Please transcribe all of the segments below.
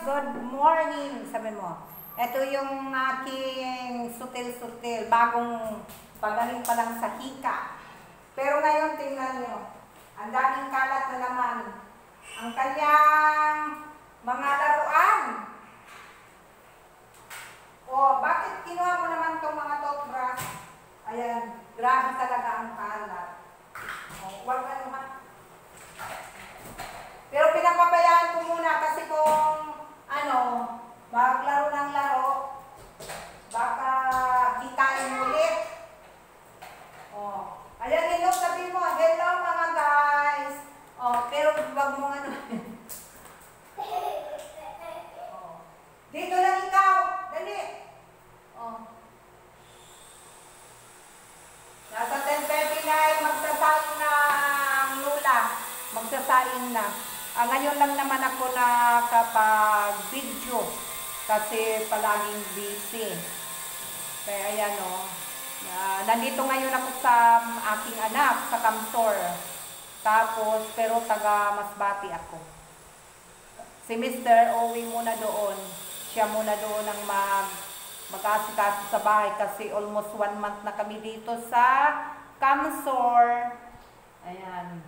good morning, sabi mo. Ito yung aking sutil-sutil, bagong pagaling pa lang sa hika. Pero ngayon, tingnan nyo, ang daming kalat na naman. Ang kanyang mga laruan. O, bakit kinuha mo naman itong mga toothbrush? Ayan, grabe talaga ang kalat. O, huwag ano ha. Pero pinapabayaan ko muna kasi kung ano, maglaro ng laro, baka hikain ulit. Oh. Ayan, hello, sabi mo, hello mga guys. Oh, pero wag mo ano. Oh. Dito lang ikaw, dali. Oh. Nasa 10:39, magsasaing na ang lula. Magsasaing na. Ngayon lang naman ako nakapag-video kasi palaging busy. Kaya ayan o. Nandito ngayon ako sa aking anak, sa Kamsor. Tapos, pero taga Masbati ako. Si Mr. Owi muna doon. Siya muna doon ang mag-asikaso sa bahay kasi almost 1 month na kami dito sa Kamsor. Ayan.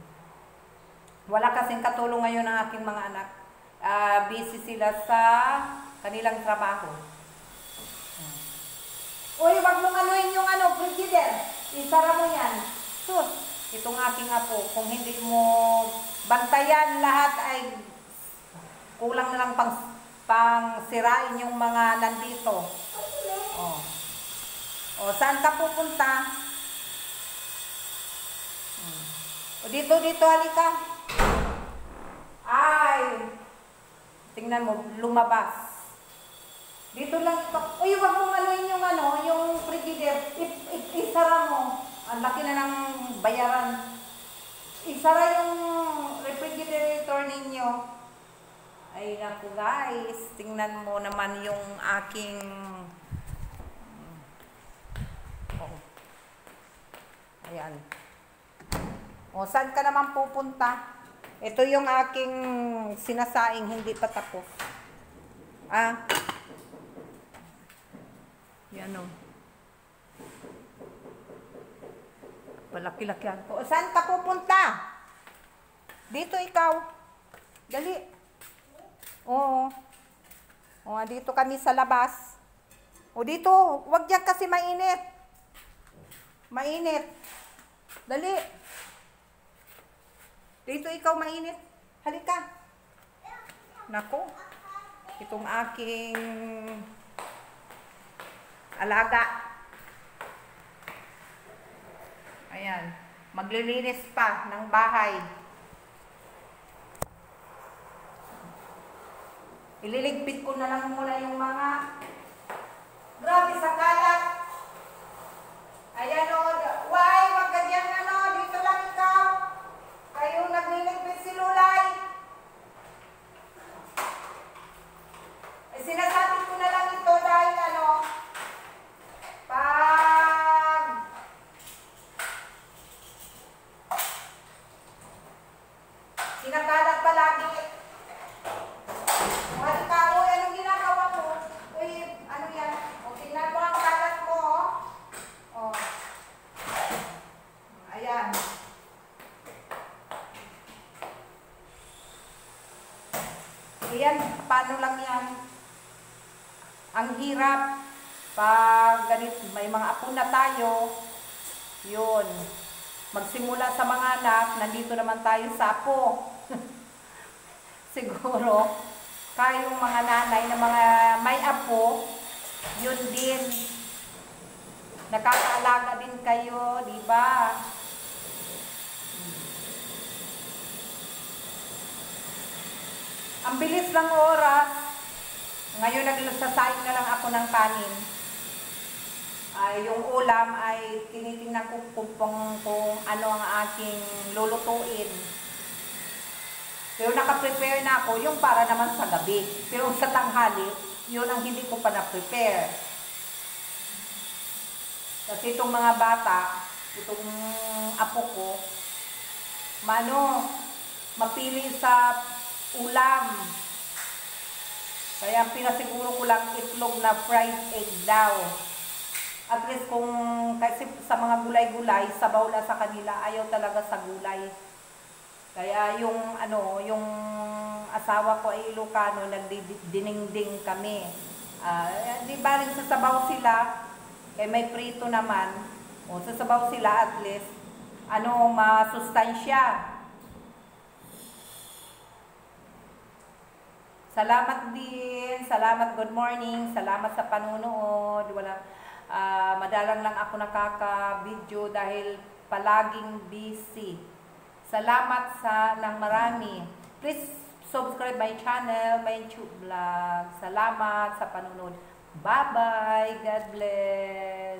Wala kasing katulong ngayon ng aking mga anak. Busy sila sa kanilang trabaho. Uy, wag mong anuin yung frigider. Isara mo yan. Sus, itong aking apo, kung hindi mo bantayan lahat ay kulang na lang pang sirain yung mga nandito. Oh. O, saan ka pupunta? O, dito, halika. Ay, tingnan mo, lumabas. Dito lang ito. Uy, wag mong anuin yung frigider. Isara mo. Ang laki na ng bayaran. Isara yung refrigerator ninyo. Ay, naku guys. Tingnan mo naman yung aking... Oh. Ayan. O, saan ka naman pupunta? Ito yung aking sinasaing, hindi pa tapos. Yan o. Palaki-lakihan ko. Saan ka pupunta? Dito ikaw. Dali. Oo. O, dito kami sa labas. O, dito. Huwag dyan kasi mainit. Mainit. Dali. Dito ikaw mainit. Halika. Nako. Itong aking alaga. Ayan. Maglilinis pa ng bahay. Ililigpit ko na lang muna yung mga grabe sa kalat. Ayan o. Why? Wag ka dyan dito lang ikaw. Kayo nagliligpit si Lulay. Sinasabi ko na lang ito dahil pag sinakalat palagi. Wala ka, uy, anong ginagawa mo? Uy, ano yan? O, tingnan mo ang kalat mo, o. Ayan. Ayan, paano lang yan? Ang hirap. Pag ganit, may mga apo na tayo, yun. Magsimula sa mga anak, nandito naman tayo sa apo. Siguro, kayong mga nanay na mga may apo, yun din. Nakakaalaga din kayo, di ba? Ang bilis ng oras. Ngayon nagsasaing na lang ako ng kanin. Yung ulam ay tinitingnan ko kung ano ang aking lulutuin. Pero nakaprepare na ako yung para naman sa gabi. Pero sa tanghali, yun ang hindi ko pa na-prepare. Kasi itong mga bata, itong apo ko, mapili sa ulam. Kaya pinasiguro ko lang itlog na fried egg daw. At least kung kasi sa mga gulay-gulay, sabaw na sa kanila, ayaw talaga sa gulay. Kaya yung ano, yung asawa ko ay Ilocano, nagdiningding kami. Di ba rin sasabaw sila, kaya may prito naman. O sasabaw sila at least, ano, masustansya. Salamat din, salamat, good morning, salamat sa panunood. Madalang lang ako nakaka-video dahil palaging busy. Salamat sa ng marami. Please subscribe my channel, my YouTube vlog. Salamat sa panunood. Bye-bye. God bless.